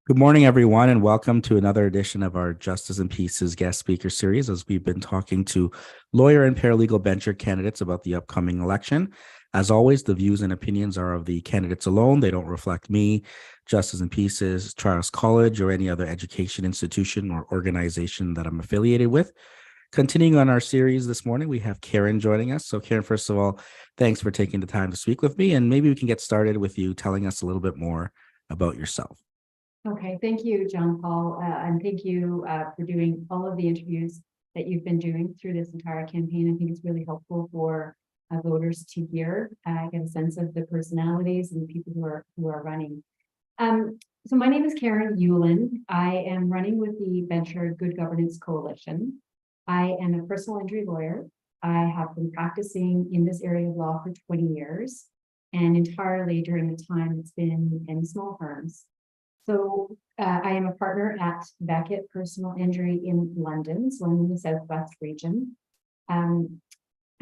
Good morning, everyone, and welcome to another edition of our Justice and Peace's guest speaker series as we've been talking to lawyer and paralegal bencher candidates about the upcoming election. As always, the views and opinions are of the candidates alone. They don't reflect me, Justice and Peace's, Charles College, or any other education institution or organization that I'm affiliated with. Continuing on our series this morning, we have Karen joining us. So, Karen, first of all, thanks for taking the time to speak with me, and maybe we can get started with you telling us a little bit more about yourself. Okay, thank you, John Paul, and thank you for doing all of the interviews that you've been doing through this entire campaign. I think it's really helpful for voters to hear, get a sense of the personalities and the people who are running. So my name is Karen Hulan. I am running with the Venture Good Governance Coalition. I am a personal injury lawyer. I have been practicing in this area of law for 20 years, and entirely during the time it's been in small firms. So I am a partner at Beckett Personal Injury in London, so I'm in the Southwest region. I'm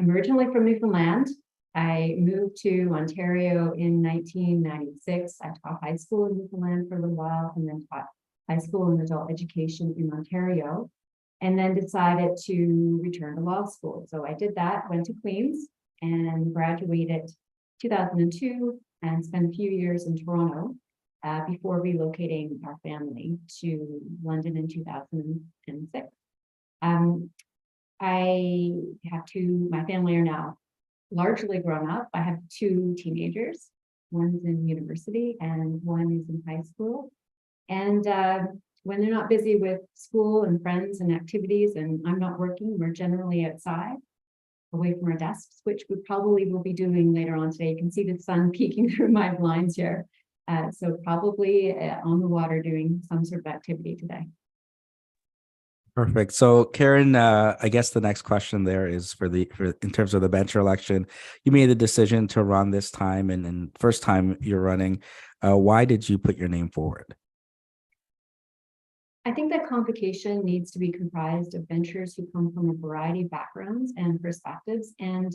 originally from Newfoundland. I moved to Ontario in 1996. I taught high school in Newfoundland for a little while and then taught high school and adult education in Ontario, and then decided to return to law school. So I did that, went to Queen's and graduated 2002 and spent a few years in Toronto. Before relocating our family to London in 2006. I have my family are now largely grown up. I have two teenagers. One's in university and one is in high school. And when they're not busy with school and friends and activities and I'm not working, we're generally outside, away from our desks, which we probably will be doing later on today. You can see the sun peeking through my blinds here. So probably on the water doing some sort of activity today. Perfect. So, Karen, I guess the next question there is for in terms of the bencher election, you made the decision to run this time, and first time you're running. Why did you put your name forward? I think that convocation needs to be comprised of benchers who come from a variety of backgrounds and perspectives, and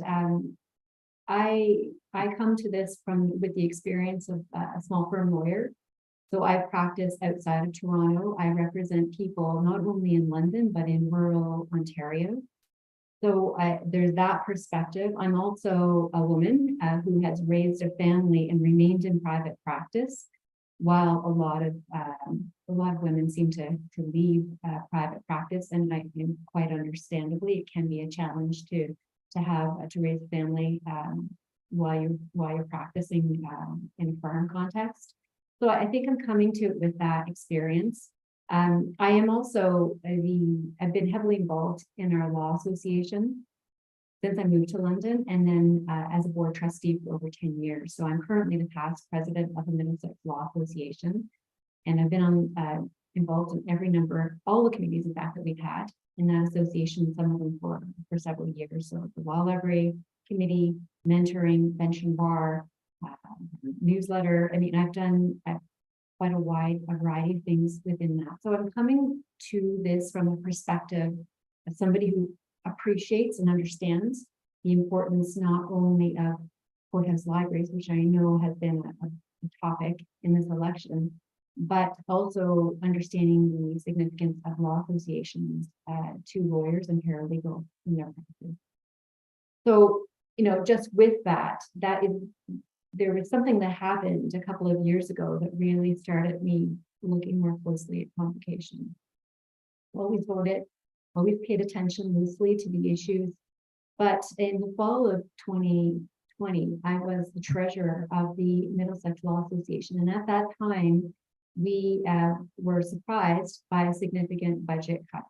I come to this with the experience of a small firm lawyer. So I've practiced outside of Toronto. I represent people not only in London, but in rural Ontario. So there's that perspective. I'm also a woman who has raised a family and remained in private practice, while a lot of women seem to leave private practice, and I think quite understandably, it can be a challenge to raise a family while you're practicing in a firm context. So I think I'm coming to it with that experience. I am also I've been heavily involved in our law association since I moved to London, and then as a board trustee for over 10 years. So I'm currently the past president of the Middlesex Law Association, and I've been involved in all the committees, in fact, that we've had in that association, some of them for several years. So the Law Library Committee, mentoring, bench and bar, newsletter. I mean, I've done quite a variety of things within that. So I'm coming to this from a perspective of somebody who appreciates and understands the importance not only of courthouse libraries, which I know has been a topic in this election, but also understanding the significance of law associations to lawyers and paralegals in their practice. So, just with that there was something that happened a couple of years ago that really started me looking more closely at convocation. Always voted, always paid attention loosely to the issues. But in the fall of 2020, I was the treasurer of the Middlesex Law Association. And at that time, we were surprised by a significant budget cut.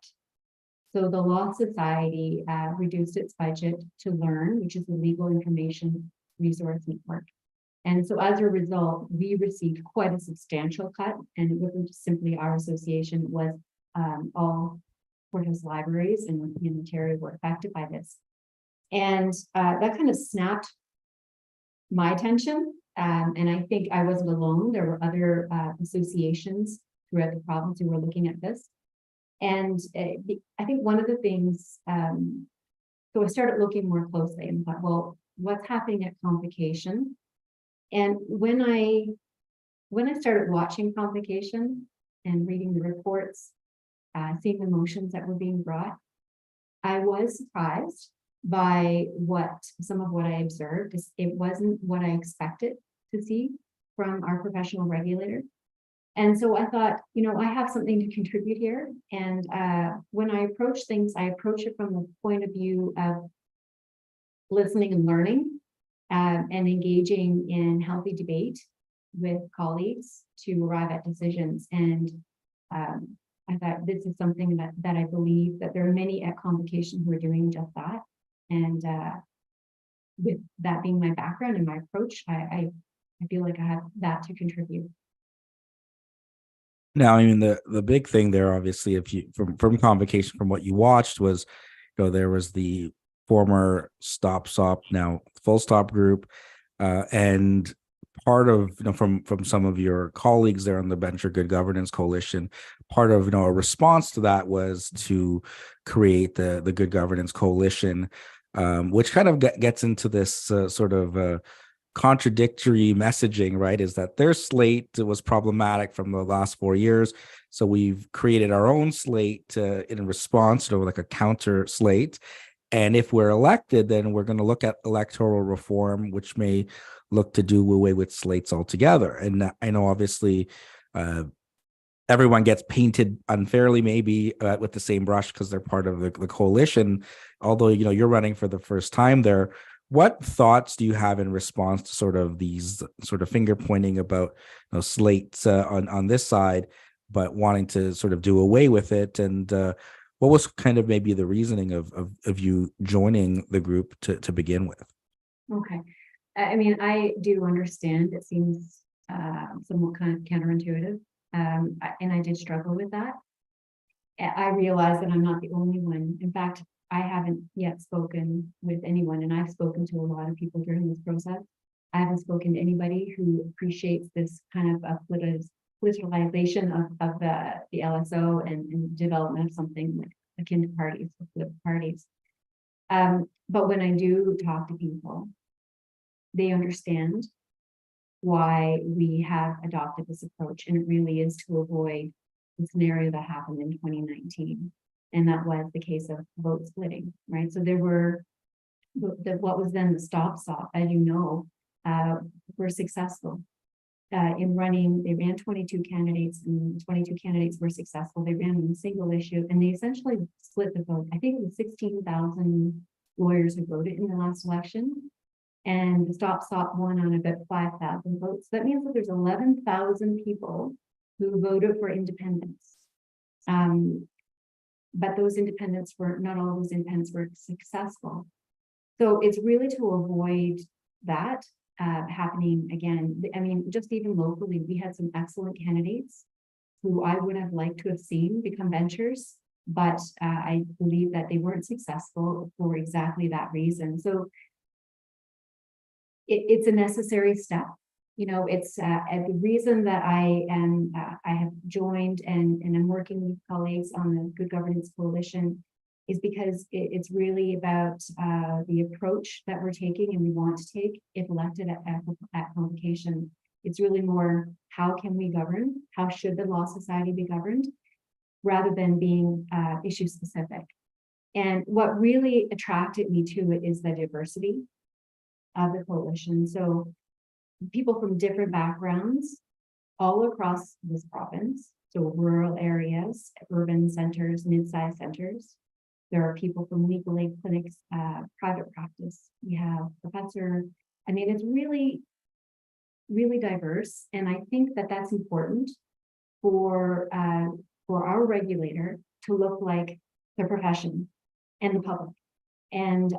So the Law Society reduced its budget to LEARN, which is the Legal Information Resource Network. And so as a result, we received quite a substantial cut, and it wasn't just simply our association, it was all courthouse libraries in Ontario were affected by this. And that kind of snapped my attention. And I think I wasn't alone. There were other associations throughout the province who were looking at this. And I think one of the things, so I started looking more closely and thought, well, what's happening at convocation? And when I started watching convocation, and reading the reports, seeing the motions that were being brought, I was surprised by some of what I observed. It wasn't what I expected to see from our professional regulator. And so I thought, I have something to contribute here. And when I approach things, I approach it from the point of view of listening and learning, and engaging in healthy debate with colleagues to arrive at decisions. And I thought this is something that I believe that there are many at Convocation who are doing just that. And with that being my background and my approach, I feel like I have that to contribute. Now, I mean, the big thing there, obviously, if you from Convocation, from what you watched, was, there was the former Stop Stop, now Full Stop group, and part of, from some of your colleagues there on the Venture Good Governance Coalition, part of, a response to that was to create the Good Governance Coalition, which kind of gets into this sort of contradictory messaging, right? Is that their slate was problematic from the last 4 years, so we've created our own slate in response to, like, a counter slate. And if we're elected, then we're going to look at electoral reform, which may look to do away with slates altogether. And I know, obviously, everyone gets painted unfairly, maybe with the same brush, because they're part of the coalition. Although, you're running for the first time there. What thoughts do you have in response to sort of these sort of finger pointing about, slates on this side, but wanting to sort of do away with it? And what was kind of maybe the reasoning of you joining the group to begin with? Okay. I mean, I do understand. It seems somewhat kind of counterintuitive. And I did struggle with that. I realize that I'm not the only one. In fact, I haven't yet spoken with anyone, and I've spoken to a lot of people during this process. I haven't spoken to anybody who appreciates this kind of politicalization of the LSO and development of something like akin to parties, political parties. But when I do talk to people, they understand why we have adopted this approach, and it really is to avoid the scenario that happened in 2019. And that was the case of vote splitting, right? So there were what was then the Stop Stop, as you know, were successful in running. They ran 22 candidates, and 22 candidates were successful. They ran on a single issue, and they essentially split the vote. I think it was 16,000 lawyers who voted in the last election, and the Stop Stop won on about 5,000 votes. That means that there's 11,000 people who voted for independence. But those independents not all those independents were successful. So it's really to avoid that happening again. I mean, just even locally, we had some excellent candidates who I would have liked to have seen become ventures, but I believe that they weren't successful for exactly that reason. So it's a necessary step. It's the reason that I have joined and I'm working with colleagues on the Good Governance Coalition is because it's really about the approach that we're taking and we want to take if elected at Convocation. It's really more, how can we govern? How should the Law Society be governed? Rather than being issue specific. And what really attracted me to it is the diversity of the coalition. So people from different backgrounds all across this province, so rural areas, urban centers, mid-sized centers. There are people from legal aid clinics, private practice. We have professor. I mean, it's really, really diverse. And I think that that's important for our regulator to look like the profession and the public. And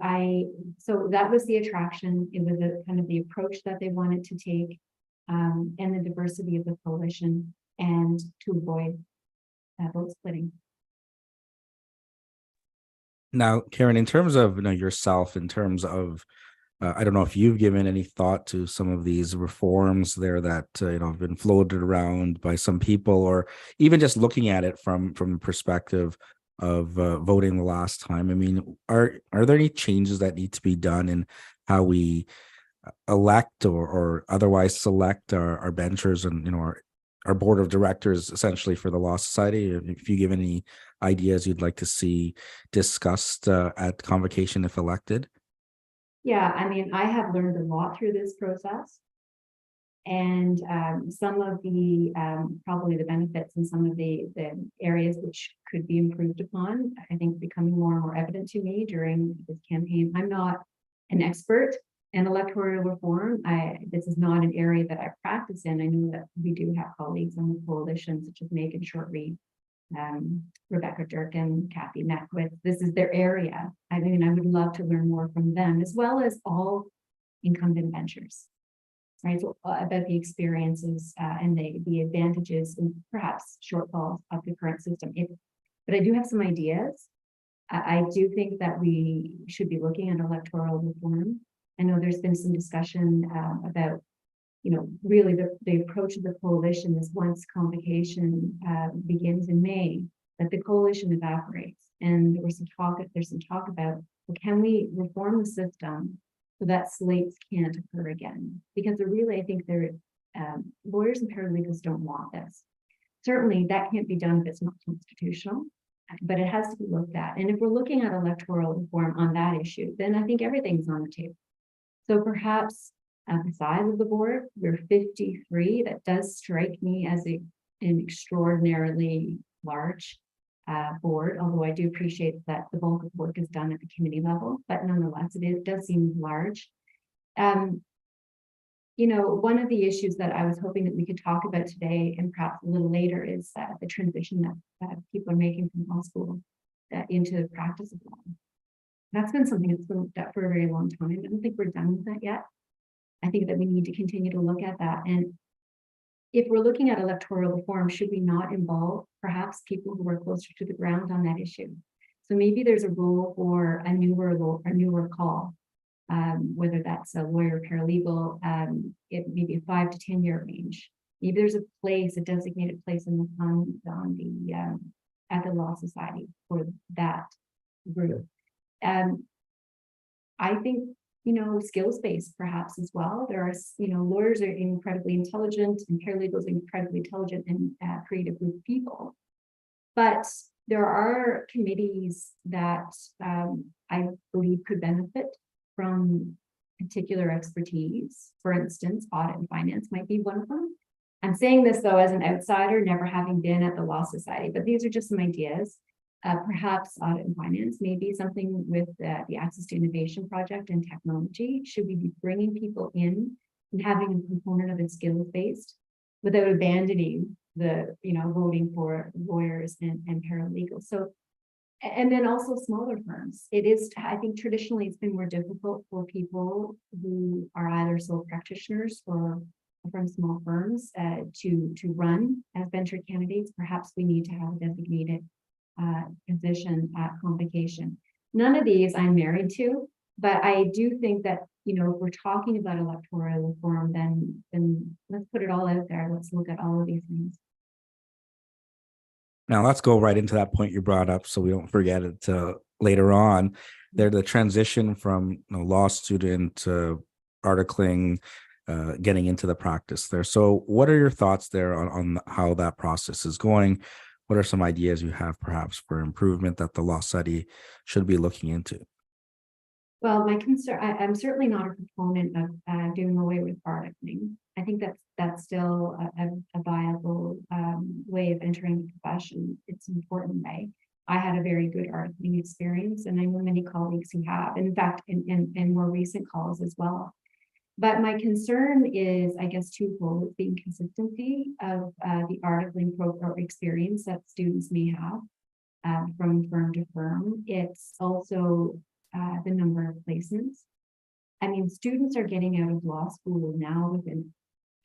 so that was the attraction. It was a kind of the approach that they wanted to take, and the diversity of the coalition, and to avoid vote splitting. Now, Karen, in terms of yourself, in terms of I don't know if you've given any thought to some of these reforms there that have been floated around by some people, or even just looking at it from the perspective of voting the last time. I mean, are there any changes that need to be done in how we elect or otherwise select our benchers and our board of directors essentially for the Law Society. If you give any ideas you'd like to see discussed at convocation if elected. Yeah, I mean, I have learned a lot through this process. And some of the probably the benefits and some of the areas which could be improved upon, I think becoming more and more evident to me during this campaign. I'm not an expert in electoral reform. This is not an area that I practice in. I know that we do have colleagues on the coalition, such as Megan Shortreed, Rebecca Durkin, Kathy Meckwith. This is their area. I mean, I would love to learn more from them, as well as all incumbent benchers. Right, so about the experiences and the advantages and perhaps shortfalls of the current system. But I do have some ideas. I do think that we should be looking at electoral reform. I know there's been some discussion about, really the approach of the coalition is once convocation begins in May, that the coalition evaporates. And there's some talk about, well, can we reform the system so that slates can't occur again? Because I think lawyers and paralegals don't want this. Certainly that can't be done if it's not constitutional, but it has to be looked at. And if we're looking at electoral reform on that issue, then I think everything's on the table. So perhaps the size of the board, we're 53. That does strike me as an extraordinarily large board, although I do appreciate that the bulk of work is done at the committee level, but nonetheless, it does seem large. One of the issues that I was hoping that we could talk about today and perhaps a little later is the transition that people are making from law school into the practice of law. That's been something that's been looked at for a very long time. I don't think we're done with that yet. I think that we need to continue to look at that. And if we're looking at electoral reform, should we not involve perhaps people who are closer to the ground on that issue? So maybe there's a role for a newer call, whether that's a lawyer, paralegal, it may be a 5 to 10 year range. Maybe there's a designated place in the fund at the Law Society for that group. I think skills-based perhaps as well. There are, lawyers are incredibly intelligent and paralegals are incredibly intelligent and creative group of people. But there are committees that I believe could benefit from particular expertise. For instance, audit and finance might be one of them. I'm saying this though as an outsider, never having been at the Law Society, but these are just some ideas. Perhaps audit and finance may be something with the Access to Innovation Project and technology. Should we be bringing people in and having a component of it skills-based without abandoning the, voting for lawyers and paralegals? So, and then also smaller firms. It is, I think traditionally it's been more difficult for people who are either sole practitioners or from small firms to run as venture candidates. Perhaps we need to have a designated position at convocation. None of these I'm married to, but I do think that, if we're talking about electoral reform, then let's put it all out there. Let's look at all of these things. Now let's go right into that point you brought up so we don't forget it later on. There, the transition from law student to articling, getting into the practice there. So what are your thoughts there on how that process is going? What are some ideas you have perhaps for improvement that the Law Society should be looking into? Well, my concern, I'm certainly not a proponent of doing away with articling. I think that's still a viable way of entering the profession. It's an important way. I had a very good articling experience, and I know many colleagues who have, in fact, in more recent calls as well. But my concern is, I guess, twofold: the inconsistency of the articling or experience that students may have from firm to firm. It's also the number of placements. I mean, students are getting out of law school now with an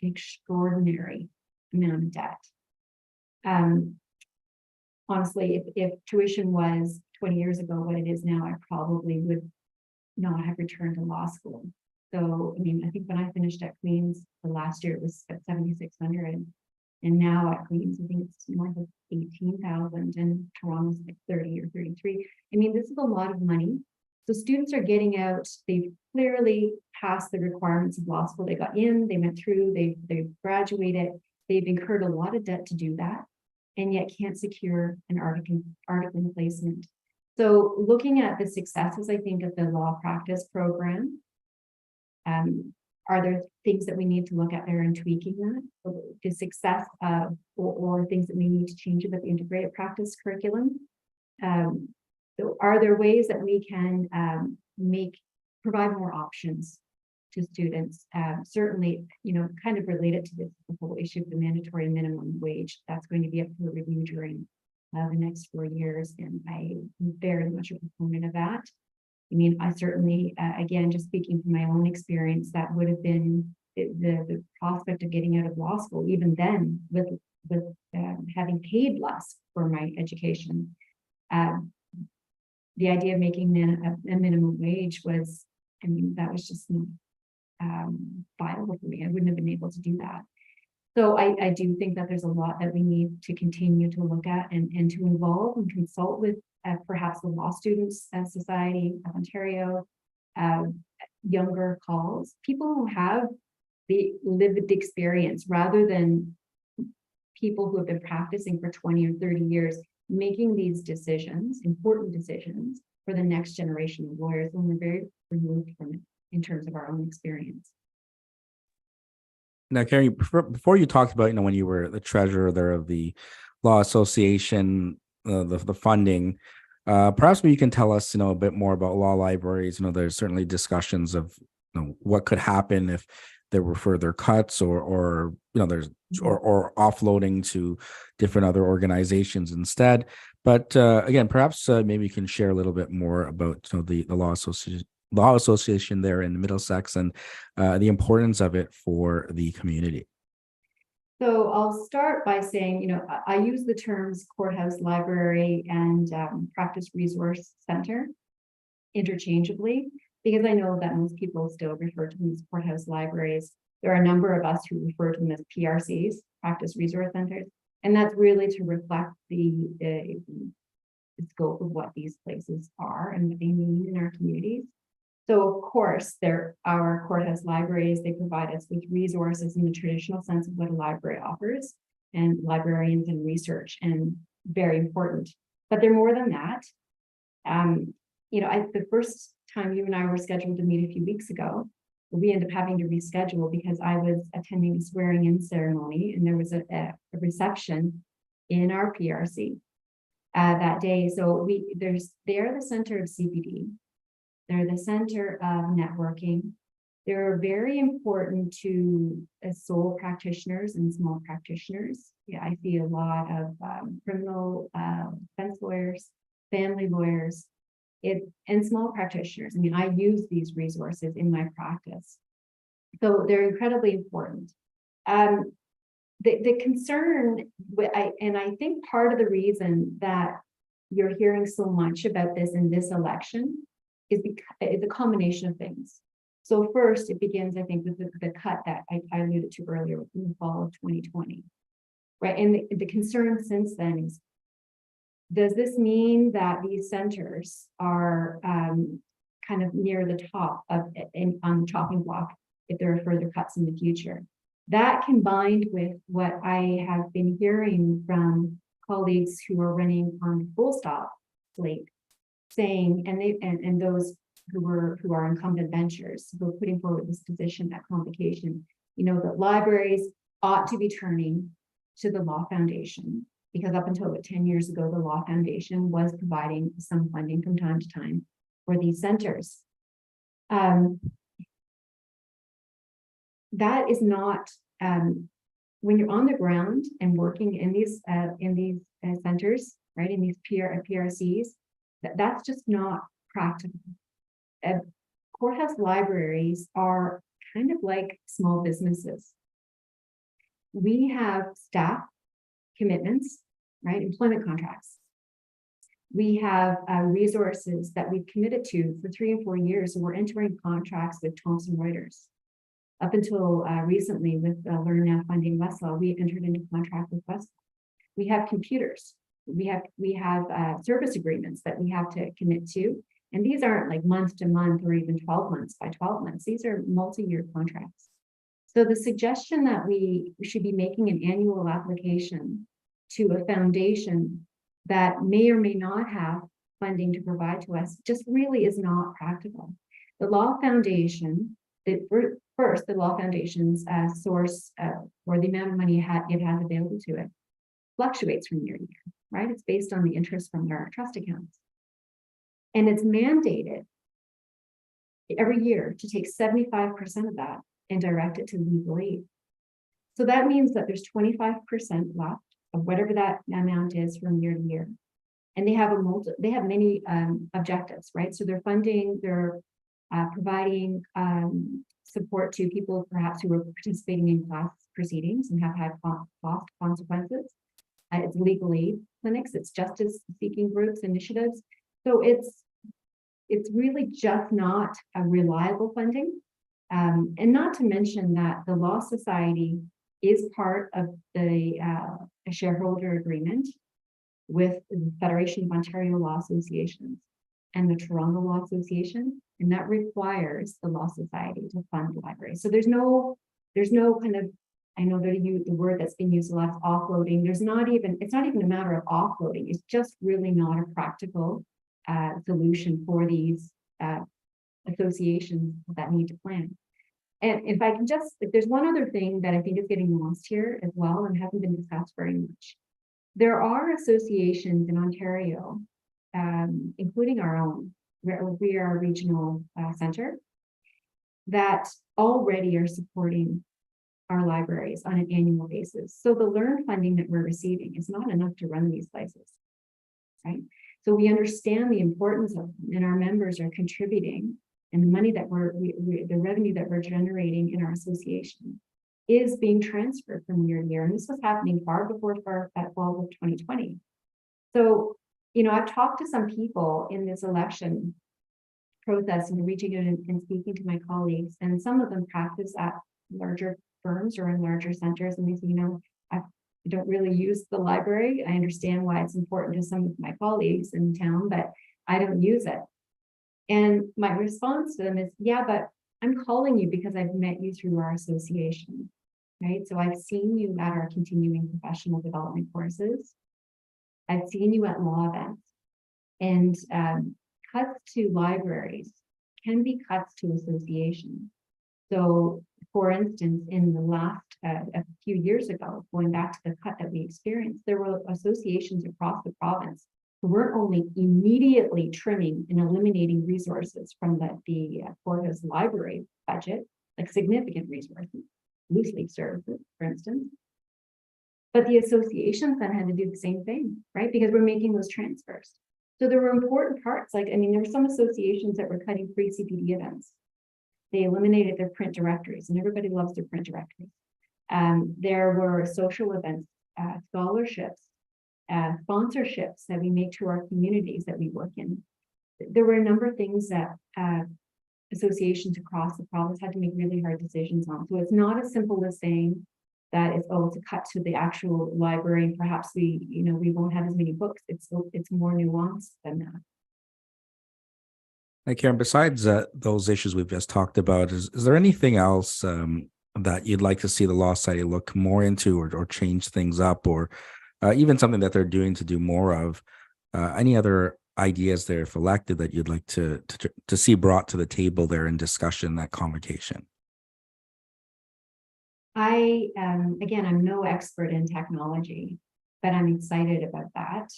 extraordinary amount of debt. Honestly, if tuition was 20 years ago what it is now, I probably would not have returned to law school. So, I mean, I think when I finished at Queen's the last year, it was at 7,600. And now at Queen's, I think it's more than 18,000, and Toronto's like 30 or 33. I mean, this is a lot of money. So students are getting out, they've clearly passed the requirements of law school. They got in, they went through, they graduated, They've incurred a lot of debt to do that, and yet can't secure an articling placement. So looking at the successes, I think, of the law practice program, are there things that we need to look at there and tweaking that? The success of, or things that we need to change about the integrated practice curriculum? So are there ways that we can provide more options to students? Certainly, kind of related to this the whole issue of the mandatory minimum wage. That's going to be up for review during the next 4 years, and I'm very much a proponent of that. I mean, I certainly, again, just speaking from my own experience, that would have been the prospect of getting out of law school, even then, with having paid less for my education. The idea of making a minimum wage was, I mean, that was just not viable for me. I wouldn't have been able to do that. So I do think that there's a lot that we need to continue to look at and to involve and consult with perhaps the Law Students Society of Ontario, younger calls, people who have the lived experience rather than people who have been practicing for 20 or 30 years, making these decisions, important decisions for the next generation of lawyers when we're very removed from it in terms of our own experience. Now, Carrie, before you talked about, when you were the treasurer there of the Law Association, the funding, perhaps you can tell us, a bit more about law libraries. There's certainly discussions of, what could happen if there were further cuts or there's or offloading to different other organizations instead. But again, perhaps maybe you can share a little bit more about the Law Association there in Middlesex and the importance of it for the community. So I'll start by saying, I use the terms courthouse library and practice resource center interchangeably, because I know that most people still refer to them as courthouse libraries. There are a number of us who refer to them as PRCs, practice resource centers, and that's really to reflect the scope of what these places are and what they mean in our communities. So of course, they're our courthouse libraries. They provide us with resources in the traditional sense of what a library offers, and librarians and research, and very important. But they're more than that. The first time you and I were scheduled to meet a few weeks ago, we ended up having to reschedule because I was attending a swearing-in ceremony, and there was a reception in our PRC that day. So they are the center of CPD. They're the center of networking. They're very important to sole practitioners and small practitioners. Yeah, I see a lot of criminal defense lawyers, family lawyers, and small practitioners. I mean, I use these resources in my practice. So they're incredibly important. The concern, and I think part of the reason that you're hearing so much about this in this election is the combination of things. So first, it begins, I think, with the cut that I alluded to earlier in the fall of 2020, right? And the concern since then is, does this mean that these centers are kind of near the top on the chopping block if there are further cuts in the future? That combined with what I have been hearing from colleagues who are running on full stop slate, saying, and those who are incumbent benchers who are putting forward this position, that convocation, that libraries ought to be turning to the Law Foundation, because up until about 10 years ago, the Law Foundation was providing some funding from time to time for these centers. That is not, when you're on the ground and working in these centers, right, in these PRCs, that's just not practical. Courthouse libraries are kind of like small businesses. We have staff commitments, right? Employment contracts. We have resources that we've committed to for 3 and 4 years, and we're entering contracts with Thomson Reuters. Up until recently with Learn Now funding Westlaw, we entered into contract with Westlaw. We have computers. We have service agreements that we have to commit to. And these aren't like month to month or even 12 months by 12 months. These are multi-year contracts. So the suggestion that we should be making an annual application to a foundation that may or may not have funding to provide to us just really is not practical. The Law Foundation, first, the Law Foundation's source or the amount of money it has available to it fluctuates from year to year, right? It's based on the interest from our trust accounts. And it's mandated every year to take 75% of that and direct it to legal aid. So that means that there's 25% left of whatever that amount is from year to year. And they have many objectives, right? So they're funding, they're providing support to people perhaps who are participating in class proceedings and have had cost consequences. It's legal aid clinics, it's justice seeking groups, initiatives. So it's really just not a reliable funding. And not to mention that the Law Society is part of the shareholder agreement with the Federation of Ontario Law Associations and the Toronto Law Association, and that requires the Law Society to fund libraries. So there's no kind of, I know that the word that's been used a lot is offloading. It's not even a matter of offloading. It's just really not a practical solution for these associations that need to plan. And if I can if there's one other thing that I think is getting lost here as well and hasn't been discussed very much. There are associations in Ontario, including our own, we are a regional center, that already are supporting our libraries on an annual basis. So the LEARN funding that we're receiving is not enough to run these places, right? So we understand the importance of them, and our members are contributing, and the money that the revenue that we're generating in our association is being transferred from year to year. And this was happening far before that fall of 2020. So, I've talked to some people in this election process and reaching out and speaking to my colleagues, and some of them practice at larger firms or in larger centers. And they say, I don't really use the library. I understand why it's important to some of my colleagues in town, but I don't use it. And my response to them is, yeah, but I'm calling you because I've met you through our association, right? So I've seen you at our continuing professional development courses. I've seen you at law events, and cuts to libraries can be cuts to associations. So for instance, in the last, a few years ago, going back to the cut that we experienced, there were associations across the province who weren't only immediately trimming and eliminating resources from the courthouse library budget, like significant resources, loose leaf services, for instance. But the associations then had to do the same thing, right? Because we're making those transfers. So there were important parts, there were some associations that were cutting free CPD events. They eliminated their print directories, and everybody loves their print directories. There were social events, scholarships, sponsorships that we make to our communities that we work in. There were a number of things that associations across the province had to make really hard decisions on. So it's not as simple as saying that it's a cut to the actual library, and perhaps we won't have as many books. It's more nuanced than that. Hey, Karen, besides those issues we've just talked about, is there anything else that you'd like to see the Law Society look more into or change things up, or even something that they're doing to do more of? Any other ideas there, if elected, that you'd like to see brought to the table there in discussion, that convocation? Again, I'm no expert in technology, but I'm excited about that.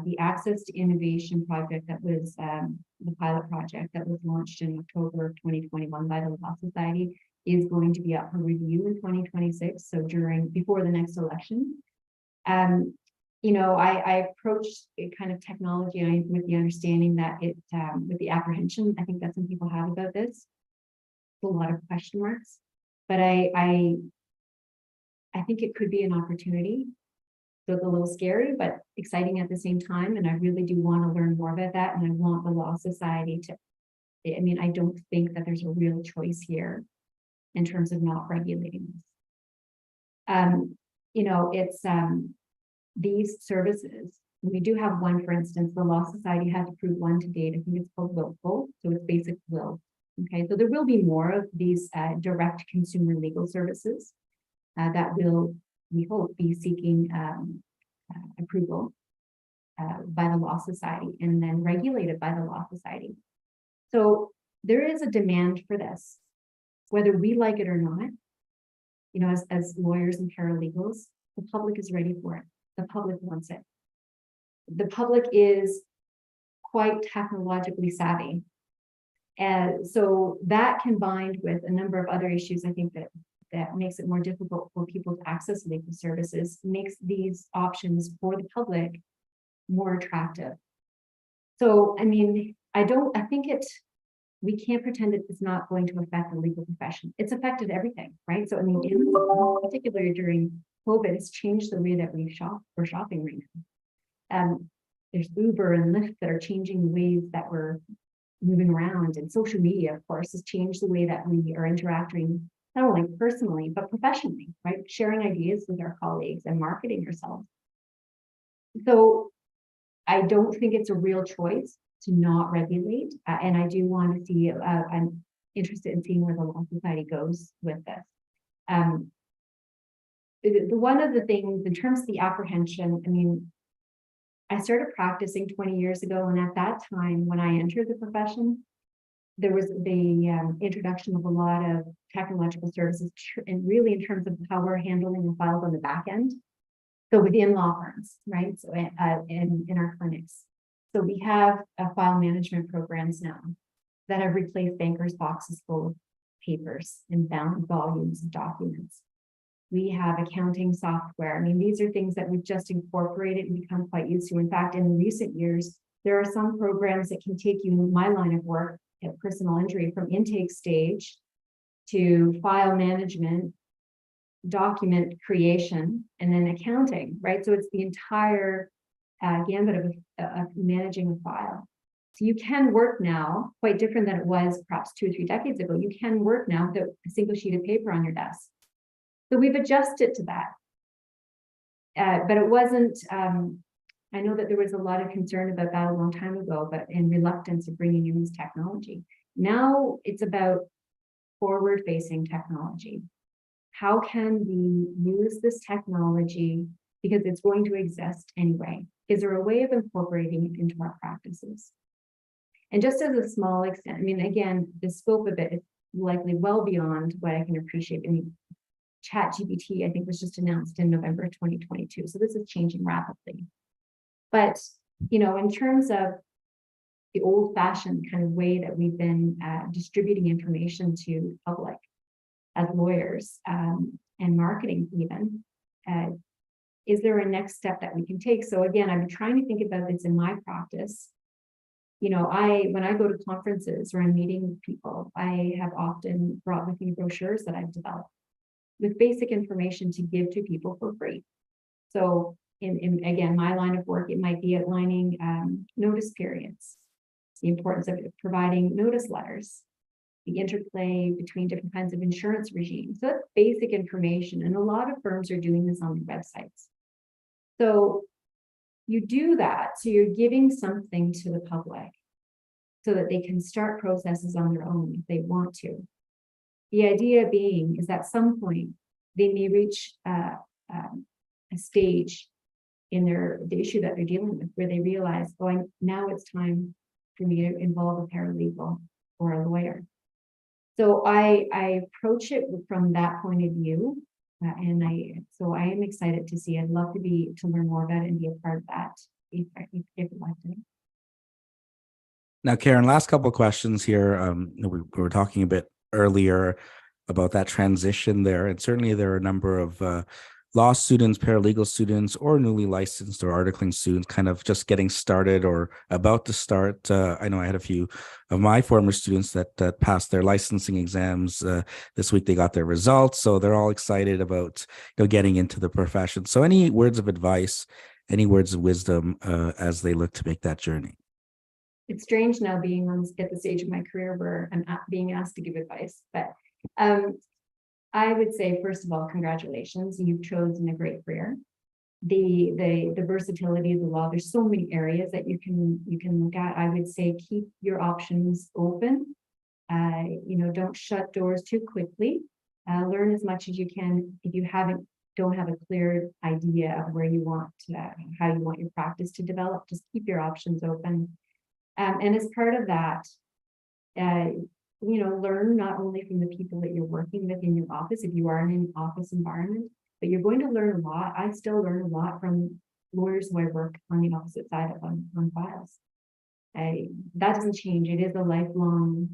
The Access to Innovation project that was the pilot project that was launched in October of 2021 by the Law Society is going to be up for review in 2026. So before the next election. I approached a kind of technology with the understanding that with the apprehension, I think that some people have about this, a lot of question marks, but I think it could be an opportunity. So it's a little scary, but exciting at the same time. And I really do want to learn more about that. And I want the Law Society I don't think that there's a real choice here in terms of not regulating this. It's these services. We do have one, for instance, the Law Society has approved one to date. I think it's called Willful. So it's basic will. Okay, so there will be more of these direct consumer legal services that will, we hope, be seeking approval by the Law Society and then regulated by the Law Society. So there is a demand for this, whether we like it or not. You know, as lawyers and paralegals, the public is ready for it. The public wants it. The public is quite technologically savvy. And so that combined with a number of other issues, I think that makes it more difficult for people to access legal services, makes these options for the public more attractive. So, I mean, we can't pretend that it's not going to affect the legal profession. It's affected everything, right? So, I mean, particularly during COVID, it's changed the way that we're shopping right now. There's Uber and Lyft that are changing the ways that we're moving around, and social media, of course, has changed the way that we are interacting, not only personally, but professionally, right? Sharing ideas with our colleagues and marketing ourselves. So I don't think it's a real choice to not regulate. And I do want to see, I'm interested in seeing where the Law Society goes with this. One of the things in terms of the apprehension, I mean, I started practicing 20 years ago, and at that time, when I entered the profession, there was the introduction of a lot of technological services, and really in terms of how we're handling the files on the back end. So within law firms, right? So in our clinics. So we have file management programs now that have replaced bankers' boxes full of papers and bound volumes of documents. We have accounting software. I mean, these are things that we've just incorporated and become quite used to. In fact, in recent years, there are some programs that can take you in my line of work at personal injury from intake stage to file management, document creation, and then accounting, right? So it's the entire gambit of managing a file. So you can work now, quite different than it was perhaps 2 or 3 decades ago. You can work now with a single sheet of paper on your desk. So we've adjusted to that. But it wasn't, I know that there was a lot of concern about that a long time ago, but in reluctance of bringing in this technology. Now it's about forward-facing technology. How can we use this technology, because it's going to exist anyway? Is there a way of incorporating it into our practices? And just as a small extent, I mean, again, the scope of it is likely well beyond what I can appreciate. I mean, ChatGPT, I think, was just announced in November 2022. So this is changing rapidly. But, you know, in terms of the old-fashioned kind of way that we've been distributing information to the public as lawyers and marketing even, is there a next step that we can take? So again, I've been trying to think about this in my practice. You know, when I go to conferences or I'm meeting with people, I have often brought with me brochures that I've developed with basic information to give to people for free. So in again, my line of work, it might be outlining notice periods, the importance of providing notice letters, the interplay between different kinds of insurance regimes. So that's basic information. And a lot of firms are doing this on their websites. So you do that. So you're giving something to the public so that they can start processes on their own if they want to. The idea being is that at some point they may reach a stage in the issue that they're dealing with where they realize, oh, now it's time for me to involve a paralegal or a lawyer. So I approach it from that point of view, and I am excited to see. I'd love to learn more about it and be a part of that if elected. Now, Karen, last couple of questions here. We were talking a bit earlier about that transition there, and certainly there are a number of law students, paralegal students, or newly licensed or articling students kind of just getting started or about to start. I know I had a few of my former students that passed their licensing exams this week. They got their results, so they're all excited about getting into the profession. So any words of advice, any words of wisdom as they look to make that journey? It's strange now being at the stage of my career where I'm being asked to give advice, but I would say, first of all, congratulations. You've chosen a great career. The versatility of the law, there's so many areas that you can look at. I would say keep your options open Don't shut doors too quickly. Learn as much as you can. If you don't have a clear idea of where you want how you want your practice to develop, just keep your options open. And as part of that, learn not only from the people that you're working with in your office, if you are in an office environment, but you're going to learn a lot. I still learn a lot from lawyers who I work on the opposite side of on files. That doesn't change. It is a lifelong,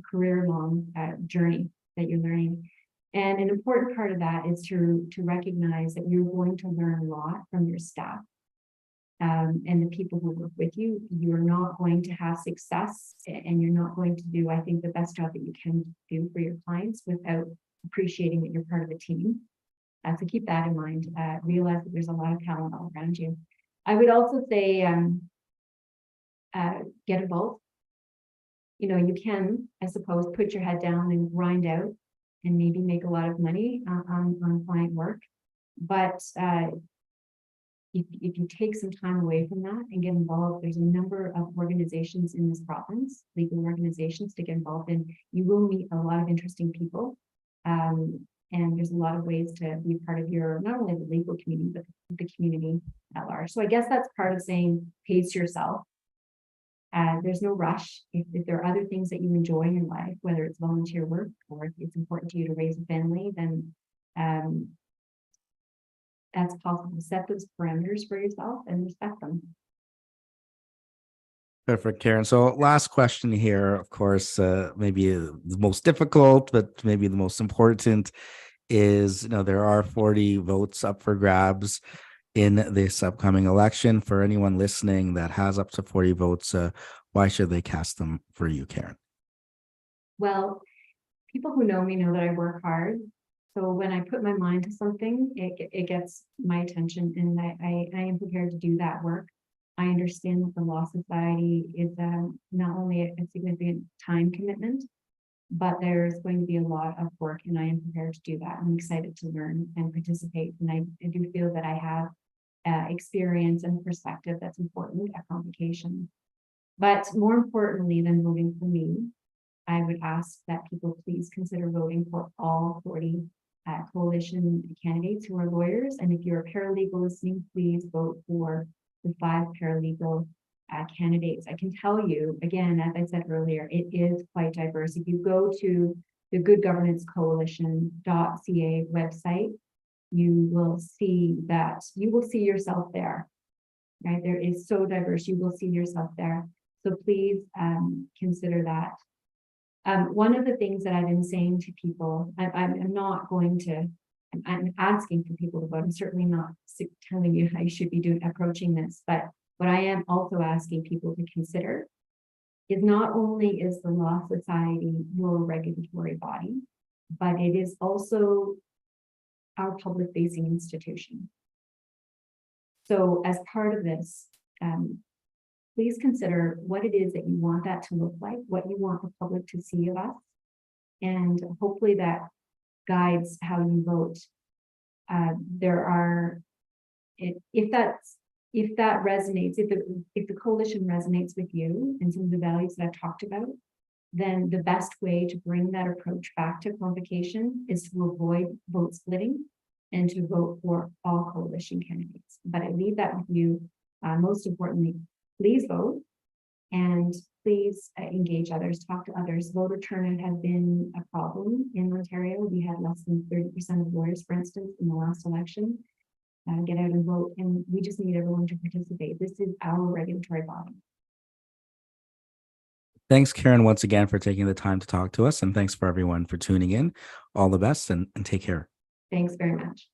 career-long journey that you're learning. And an important part of that is to recognize that you're going to learn a lot from your staff and the people who work with you. You're not going to have success, and you're not going to do, I think, the best job that you can do for your clients without appreciating that you're part of a team. So keep that in mind. Realize that there's a lot of talent all around you. I would also say get involved. You can, I suppose, put your head down and grind out and maybe make a lot of money on client work. But if you take some time away from that and get involved, there's a number of organizations in this province, legal organizations to get involved in. You will meet a lot of interesting people. And there's a lot of ways to be part of not only the legal community, but the community at large. So I guess that's part of saying pace yourself. There's no rush. If there are other things that you enjoy in life, whether it's volunteer work or if it's important to you to raise a family, then that's possible. Set those parameters for yourself and respect them. Perfect, Karen. So last question here, of course, maybe the most difficult, but maybe the most important is, there are 40 votes up for grabs in this upcoming election. For anyone listening that has up to 40 votes, why should they cast them for you, Karen? Well, people who know me know that I work hard. So when I put my mind to something, it gets my attention, and I am prepared to do that work. I understand that the Law Society is not only a significant time commitment, but there's going to be a lot of work, and I am prepared to do that. I'm excited to learn and participate, and I do feel that I have experience and perspective that's important at convocation. But more importantly than voting for me, I would ask that people please consider voting for all 40 coalition candidates who are lawyers. And if you're a paralegal listening, please vote for the 5 paralegal candidates. I can tell you, again, as I said earlier, it is quite diverse. If you go to the Good Governance Coalition.ca website, you will see yourself there, right? There is so diverse, you will see yourself there. So please consider that. One of the things that I've been saying to people, I'm not going to, I'm asking for people to vote. I'm certainly not telling you how you should be approaching this, but what I am also asking people to consider is not only is the Law Society your regulatory body, but it is also our public-facing institution. So as part of this, please consider what it is that you want that to look like, what you want the public to see of us, and hopefully that guides how you vote. If that resonates, if the coalition resonates with you and some of the values that I've talked about, then the best way to bring that approach back to convocation is to avoid vote splitting and to vote for all coalition candidates. But I leave that with you. Most importantly, please vote, and please engage others, talk to others. Voter turnout has been a problem in Ontario. We had less than 30% of lawyers, for instance, in the last election. Get out and vote, and we just need everyone to participate. This is our regulatory body. Thanks, Karen, once again for taking the time to talk to us, and thanks for everyone for tuning in. All the best, and take care. Thanks very much.